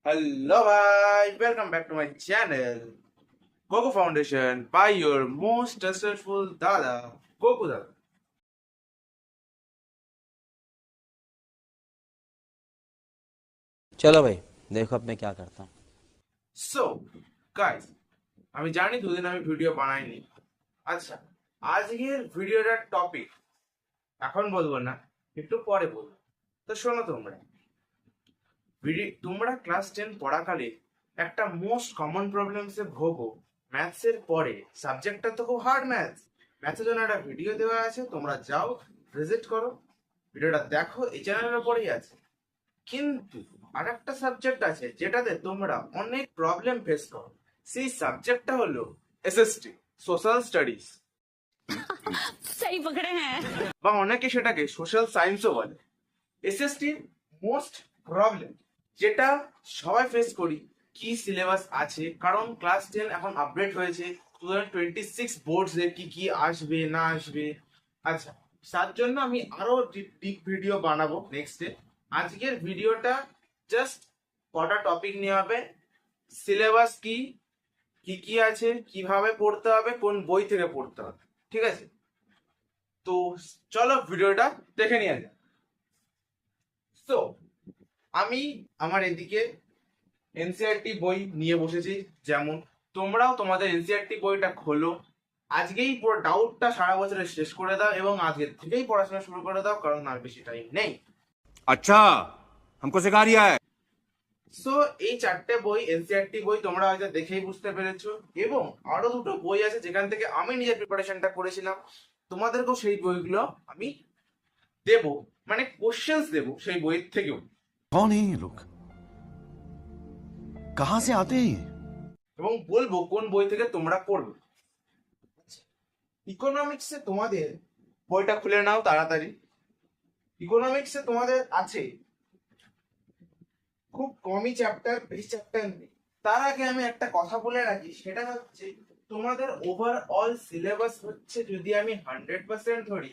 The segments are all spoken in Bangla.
Hello, bye. Welcome back to my channel, Coco Foundation, by your most successful Dada, Coco Dada. चलो भाई देखो अब मैं क्या करता हूँ। So, guys, আমি জানি দুদিন আমি ভিডিও বানাইনি। আচ্ছা, আজকের ভিডিওটার টপিক এখন বলবো না, একটু পরে বলবো। তো শোনো তোমরা ক্লাস 10 পড়াকালে একটা মোস্ট কমন প্রবলেমসে ভোগো। ম্যাথসের পরে সাবজেক্টটা তো খুব হার্ড ম্যাথসের জন্য একটা ভিডিও দেওয়া আছে, তোমরা যাও ভিজিট করো, ভিডিওটা দেখো, এই চ্যানেলের পরেই আছে। কিন্তু আর একটা সাবজেক্ট আছে যেটাতে তোমরা অনেক প্রবলেম ফেস করো, সেই সাবজেক্টটা হলো এসএসটি, সোশ্যাল স্টাডিজ, सही पकड़े हैं। বা অনেকে সেটাকে সোশ্যাল সায়েন্সও বলে। এসএসটি মোস্ট প্রবলেম যেটা সবাই ফেস করি। কি সিলেবাস আছে, কারণ ক্লাস 10 এখন আপডেট হয়েছে, 2026 বোর্ডসে কি কি আসবে না আসবে। আচ্ছা, তার জন্য আমি আরো ডিপ ভিডিও বানাবো নেক্সটে। আজকের ভিডিওটা জাস্ট কটা টপিক নিয়ে হবে, সিলেবাস কি কি কি আছে, কিভাবে পড়তে হবে, কোন বই থেকে পড়তে হবে, ঠিক আছে? তো চলো ভিডিওটা দেখে নিয়ে যাক। তো আমি আমার এদিকে এনসিইআরটি বই নিয়ে বসেছি, যেমন তোমরাও তোমাদের এনসিইআরটি বইটা খোলো, আজকেই পুরো ডাউটটা সারা বছরে শেষ করে দাও এবং আজকের থেকেই পড়াশোনা শুরু করে দাও, কারণ আর বেশি টাইম নেই। अच्छा हमको सिखा रिया है। সো এই চারটে বই এনসিইআরটি বই তোমরা হয়তো দেখেই বুঝতে পেরেছো, এবং আরো দুটো বই আছে যেখান থেকে আমি নিজের প্রিপারেশনটা করেছিলাম, তোমাদেরকেও সেই বইগুলো আমি দেবো, মানে কোশ্চেন্স দেবো সেই বইয়ের থেকেও, कौन है ये लोग? कहां से आते हैं ये? এবং বলবো কোন বই থেকে তোমরা পড়বে। ইকোনমিক্সে তোমাদের বইটা খুলে নাও তাড়াতাড়ি। ইকোনমিক্সে তোমাদের আছে খুব কমই চ্যাপ্টার, বেশি চ্যাপ্টার নেই। তার আগে আমি একটা কথা বলে রাখি, সেটা হচ্ছে তোমাদের ওভারঅল সিলেবাস হচ্ছে, যদি আমি 100% ধরি,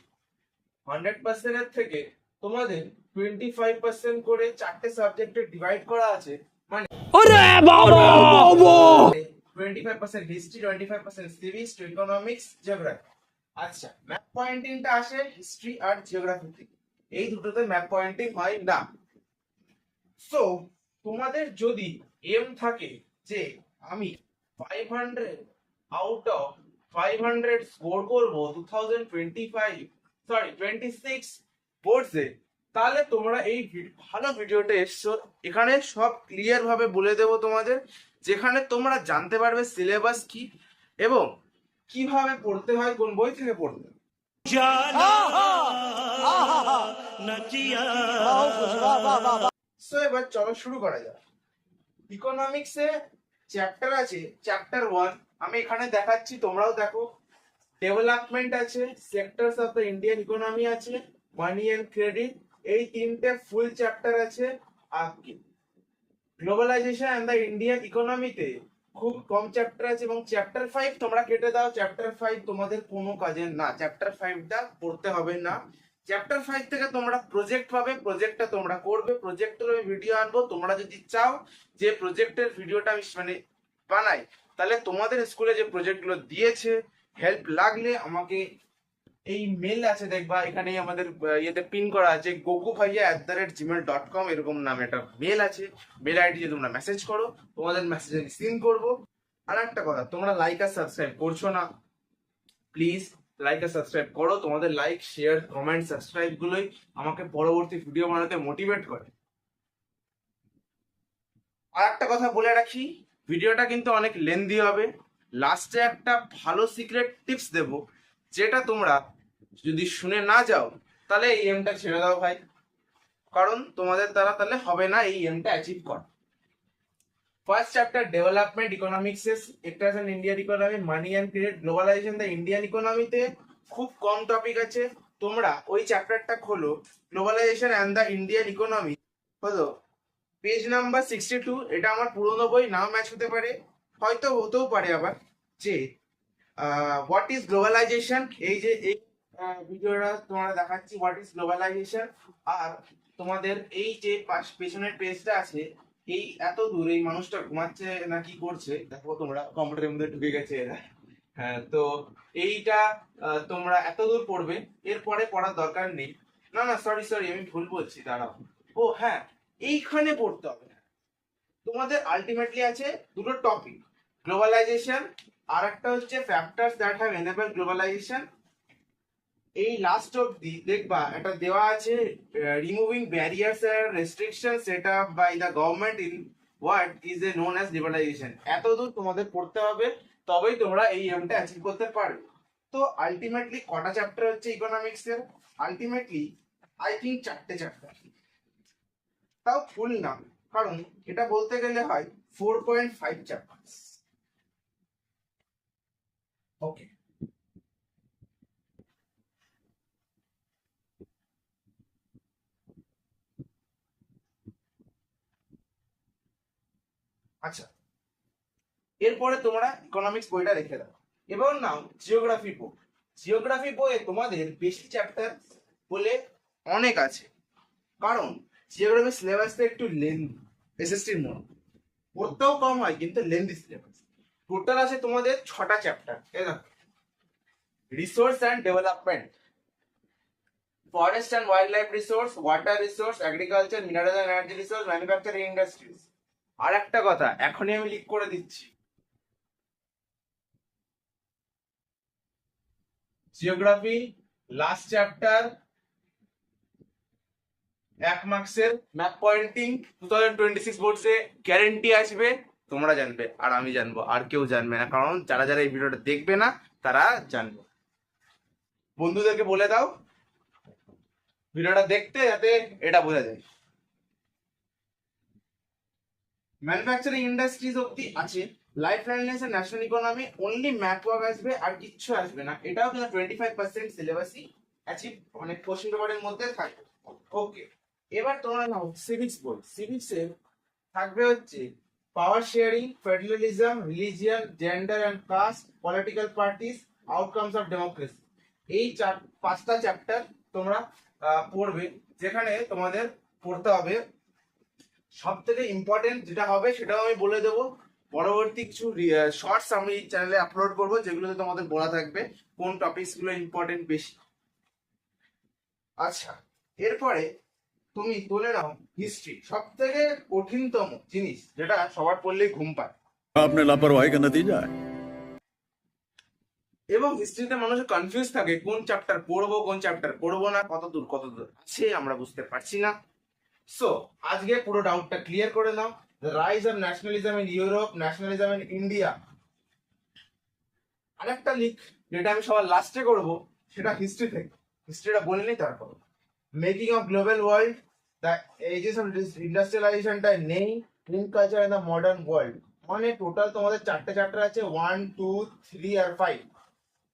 100% এর থেকে তোমাদের 25% করে চারটে সাবজেক্টে ডিভাইড করা আছে, মানে 25% হিস্ট্রি, 25% সিভিক্স, ইকোনমিক্স, জিওগ্রাফি। আচ্ছা, ম্যাপ পয়েন্টিংটা আসে হিস্ট্রি আর জিওগ্রাফি থেকে, এই দুটোতে ম্যাপ পয়েন্টিং হয় না। সো তোমাদের যদি এম থাকে যে আমি 500 আউট অফ 500 স্কোর করবো 26 বোর্ডসে, তাহলে তোমরা এই ভালো ভিডিওটা এসছো, এখানে সব ক্লিয়ার ভাবে বলে দেবো তোমাদের, যেখানে তোমরা জানতে পারবে সিলেবাস কি এবং কিভাবে পড়তে হয়, কোন বই থেকে পড়তে হয়। সো এবার চলো শুরু করা যাক। ইকোনমিক্সে চ্যাপ্টার আছে, চ্যাপ্টার 1 আমি এখানে দেখাচ্ছি, তোমরাও দেখো। ডেভেলপমেন্ট আছে, sectors of the Indian economy আছে, মানি এন্ড ক্রেডিট, এই তিনটে ফুল চ্যাপ্টার আছে। আর গ্লোবালাইজেশন এন্ড দ্য ইন্ডিয়ান ইকোনমিতে খুব কম চ্যাপ্টার আছে, এবং চ্যাপ্টার 5 তোমরা কেটে দাও, চ্যাপ্টার 5 তোমাদের কোনো কাজের না, চ্যাপ্টার 5টা পড়তে হবে না। চ্যাপ্টার 5 থেকে তোমরা প্রজেক্ট পাবে, প্রজেক্টটা তোমরা করবে, প্রজেক্টের আমি ভিডিও আনবো। তোমরা যদি চাও যে প্রজেক্টের ভিডিওটা আমি মানে বানাই, তাহলে তোমাদের স্কুলে যে প্রজেক্টগুলো দিয়েছে, হেল্প লাগলে আমাকে এই মেল আছে দেখবা, এখানে আমাদের ইয়েতে পিন করা আছে gokubhaiya@gmail.com, এরকম নামে একটা মেল আছে, মেল আইডি তোমরা মেসেজ করো, তোমাদের মেসেজ আমি সিন করবো। আর একটা কথা, তোমরা লাইক আর সাবস্ক্রাইব করছো না, প্লিজ লাইক আর সাবস্ক্রাইব করো। তোমাদের লাইক, শেয়ার, কমেন্ট, সাবস্ক্রাইব গুলোই আমাকে পরবর্তী ভিডিও বানাতে মোটিভেট করে। আর একটা কথা বলে রাখি, ভিডিওটা কিন্তু অনেক লেন্দি হবে, লাস্টে একটা ভালো সিক্রেট টিপস দেব, যেটা তোমরা যদি শুনে না যাও তাহলে এই এমটা ছেড়ে দাও ভাই, কারণ তোমাদের দ্বারা তাহলে হবে না এই এমটা অ্যাচিভ করা। First chapter development economics, sectors in Indian economy, money and credit, globalisation the Indian ইকোনমিতে খুব কম টপিক আছে, তোমরা ওই চ্যাপ্টারটা খোলো, globalisation and the Indian economy, হলো পেজ নাম্বার 62। এটা আমার পুরোনো বই, নাও ম্যাচ হতে পারে, হয়তো হতেও পারে আবার, যে হোয়াট ইজ গ্লোবালাইজেশন, এই যে এই ভিডিওটা তোমরা দেখাচ্ছি, হোয়াট ইজ গ্লোবালাইজেশন। আর তোমাদের এই যে পেছনের পেজটা আছে, এই এত দূর এই মানুষটা ঘুমাচ্ছে না কি করছে দেখো, তোমরা কম্পিউটারের মধ্যে ঢুকে গেছে এরা। হ্যাঁ, তো এইটা তোমরা এত দূর পড়বে, এরপরে পড়ার দরকার নেই। না না, সরি সরি, আমি ভুল বলছি, দাঁড়াও। ও হ্যাঁ, এইখানে পড়তে হবে। তোমাদের আলটিমেটলি আছে দুটো টপিক, গ্লোবালাইজেশন আর একটা হচ্ছে factors that have enable globalisation. এই লাস্ট অব্দি দেখবা এটা দেওয়া আছে, removing barriers and restriction set up by the government in what is a known as liberalisation. এতদূর তোমাদের পড়তে হবে, তবেই তোমরা এই এমটা অ্যাচিভ করতে পারবে। তো আলটিমেটলি কটা চ্যাপ্টার হচ্ছে ইকোনমিক্স এর? আলটিমেটলি আই থিঙ্ক 4টে চ্যাপ্টার, তাও ফুল না, কারণ এটা বলতে গেলে হয় 4.5 চ্যাপ্টার। ওকে, আচ্ছা, এরপরে তোমরা ইকোনমিক্স বইটা রেখে দাও। এবার নাও জিওগ্রাফি বই। জিওগ্রাফি বইয়ে তোমাদের বেশি চ্যাপ্টার বলে অনেক আছে, কারণ জিওগ্রাফি সিলেবাসটা একটু লেন্দি, এসএসটির মতো পড়তেও কম হয় কিন্তু লেন্দি সিলেবাস। টোটাল আছে তোমাদের 6টা চ্যাপ্টার। এই দেখো, resource and development, forest and wild life resource, water resource, agriculture, mineral and energy resource, manufacturing industries. আর একটা কথা এখনই আমি লিক করে দিচ্ছি, জিওগ্রাফি লাস্ট চ্যাপ্টার 1 মার্কসের ম্যাপ পয়েন্টিং 2026 বোর্ডসে গ্যারেন্টি আসবে। তোমরা জানবে আর আমি জানবো, আর কেউ জানবে না, কারণ যারা যারা এই ভিডিওটা দেখবে না তারা জানবে। বন্ধুদেরকে বলে দাও ভিডিওটা দেখতে, যাতে এটা বোঝা যায়। ম্যানুফ্যাকচারিং ইন্ডাস্ট্রিজ অব্দি আছে, life lines and national economy, only map work আসবে আর কিচ্ছু আসবে না। এটাও কিন্তু 25% সিলেবাসই অ্যাচিভ, অনেক কোশ্চেন পেপারের মধ্যে থাকবে। ওকে, এবার তোমরা নাও সিভিক্স বই। সিভিক্সে থাকবে হচ্ছে power sharing, federalism, religion, gender and caste, political parties, outcomes of democracy. এই 5টা চ্যাপ্টার তোমরা পড়বে, যেখানে তোমাদের পড়তে হবে সব থেকে ইম্পর্টেন্ট যেটা হবে সেটাও আমি বলে দেবো। পরবর্তী কিছু শর্টস আমি চ্যানেলে আপলোড করবো, যেগুলোতে তোমাদের বলা থাকবে কোন টপিকস গুলো ইম্পর্টেন্ট বেশি। আচ্ছা, এরপরে তুমি তুলে নাও হিস্ট্রি, সব থেকে কঠিনতম জিনিস, যেটা সবার পড়লেই ঘুম পায়। आपने लापरवाही का नतीजा है। এবং হিস্ট্রিতে মানুষের কনফিউজ থাকে কোন চ্যাপ্টার পড়বো কোন চ্যাপ্টার পড়বো না, কত দূর আছে আমরা বুঝতে পারছি না। সো আজকে পুরো ডাউটটা ক্লিয়ার করে নাও। The rise of nationalism in Europe, nationalism in India. আরেকটা লিক যেটা আমি সবার লাস্টে করবো, সেটা হিস্ট্রি থেকে, হিস্ট্রিটা বলে নিই তারপর। Making of global world, the ages of ইন্ডাস্ট্রিয়ালাইজেশনটা নেই, green culture in the modern world. মানে টোটাল তোমাদের 4টে চ্যাপ্টার আছে, 1, 2, 3 আর 5।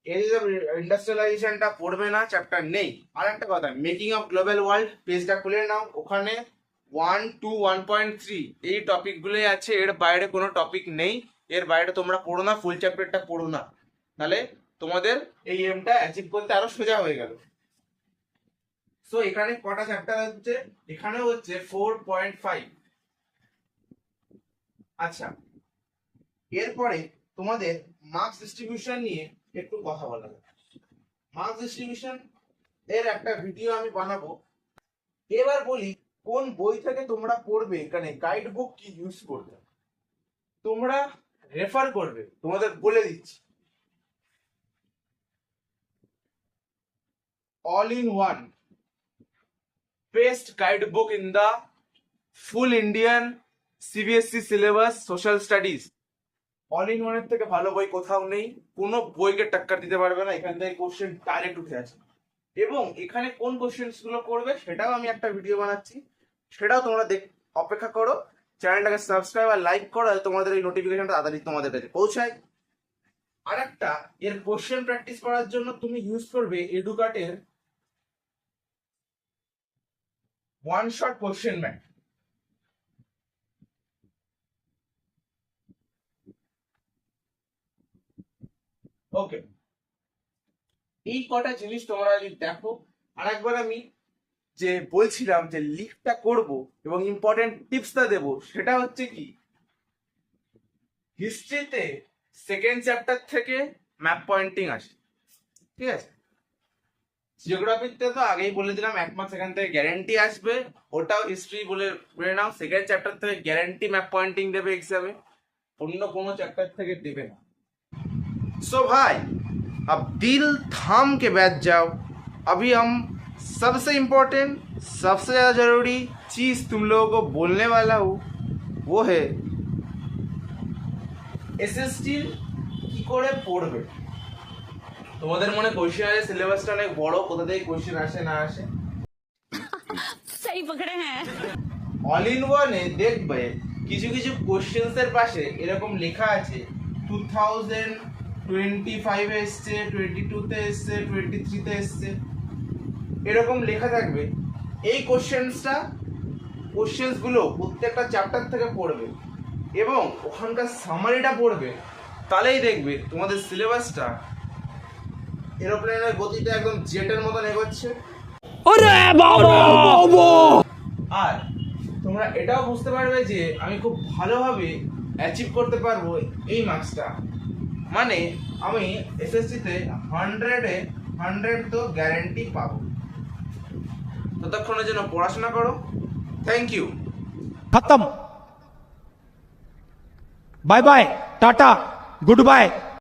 এজেস অফ ইন্ডাস্ট্রিয়ালাইজেশনটা পড়বে না, চ্যাপ্টার নেই। আর একটা কথা, মেকিং অফ গ্লোবাল ওয়ার্ল্ড পেজটা খুলে নাও, ওখানে 1, 2, 1.3 এই টপিক গুলোই আছে, এর বাইরে কোনো টপিক নেই। এর বাইরে তোমরা পড়ো না, ফুল চ্যাপ্টারটা পড়ো না, তাহলে তোমাদের এই এমটা অ্যাচিভ করতে আরো সোজা হয়ে গেল। সো এখানে কটা চ্যাপ্টার হচ্ছে? এখানে হচ্ছে 4.5। আচ্ছা, এরপরে তোমাদের মার্কস ডিস্ট্রিবিউশন নিয়ে একটু কথা বলা যাবে। মার্কস ডিস্ট্রিবিউশন এর একটা ভিডিও আমি বানাবো। এবার বলি কোন বই থেকে তোমরা পড়বে, এখানে গাইড বুক কি ইউজ করবে তোমরা রেফার করবে, তোমাদের বলে দিচ্ছি। All in one best guide book in the full Indian CBSE syllabus social studies. All in ওয়ানের থেকে ভালো বই কোথাও নেই, কোনো বইকে টাক্কার দিতে পারবে না। এখান থেকে কোশ্চেন ডাইরেক্ট উঠে আছে, এবং এখানে কোন কোশ্চেন গুলো করবে সেটাও আমি একটা ভিডিও বানাচ্ছি, সেটাও তোমরা অপেক্ষা করো। চ্যানেলটাকে সাবস্ক্রাইব আর লাইক করো, তোমাদের এই নোটিফিকেশনটা তাড়াতাড়ি তোমাদের কাছে পৌঁছায়। আর একটা, এর কোশ্চেন প্র্যাকটিস করার জন্য তুমি ইউজ করবে এডুকাটের ওয়ান শট কোশ্চেন ব্যাংক। ওকে, এই কটা জিনিস তোমরা যদি দেখো, আর একবার আমি যে বলছিলাম যে লিখটা করব এবং ইম্পর্টেন্ট টিপসটা দেব, সেটা হচ্ছে কি, হিস্ট্রিতে সেকেন্ড চ্যাপ্টার থেকে ম্যাপ পয়েন্টিং আসে, ঠিক আছে। জিওগ্রাফিতে তো আগেই বলে দিলাম 1 মাস এখান থেকে গ্যারান্টি আসবে, ওটাও হিস্ট্রি বলে নাও। সেকেন্ড চ্যাপ্টার থেকে গ্যারান্টি ম্যাপ পয়েন্টিং দেবে এক্সামে, অন্য কোনো চ্যাপ্টার থেকে देवे ना। सो भाई अब दिल थाम के बैठ जाओ, अभी हम सबसे इम्पोर्टेंट, सबसे ज़्यादा ज़रूरी चीज़ तुम लोगों को बोलने वाला हूँ, वो है এসএসটি কি করে পড়বে। তোমাদের মনে কোশ্চেন আছে, সিলেবাসটা অনেক বড়, কোথা থেকে কোশ্চেন আসে না আসে। सही पकड़े हैं। অল ইন ওয়ানে দেখবে কিছু কিছু কোশ্চেন্স এর পাশে এরকম লেখা আছে 2025 এ এসছে, 22 তে এসছে, 23 তে এসছে, এরকম লেখা থাকবে। এই কোশ্চেন্স গুলো প্রত্যেকটা চ্যাপ্টার থেকে পড়বে এবং ওখানকার সামারিটা পড়বে, তাহলেই দেখবে তোমাদের সিলেবাসটা এরোপ্লেনের গতিতে একদম জেটের মতন এগোচ্ছে। আর তোমরা এটাও বুঝতে পারবে যে আমি খুব ভালোভাবে অ্যাচিভ করতে পারবো এই মার্কসটা, মানে আমি এসএসসিতে 100-এ 100 তো গ্যারান্টি পাবো। ততক্ষণের জন্য পড়াশোনা করো। Thank you. खत्म। Bye bye, tata, good bye.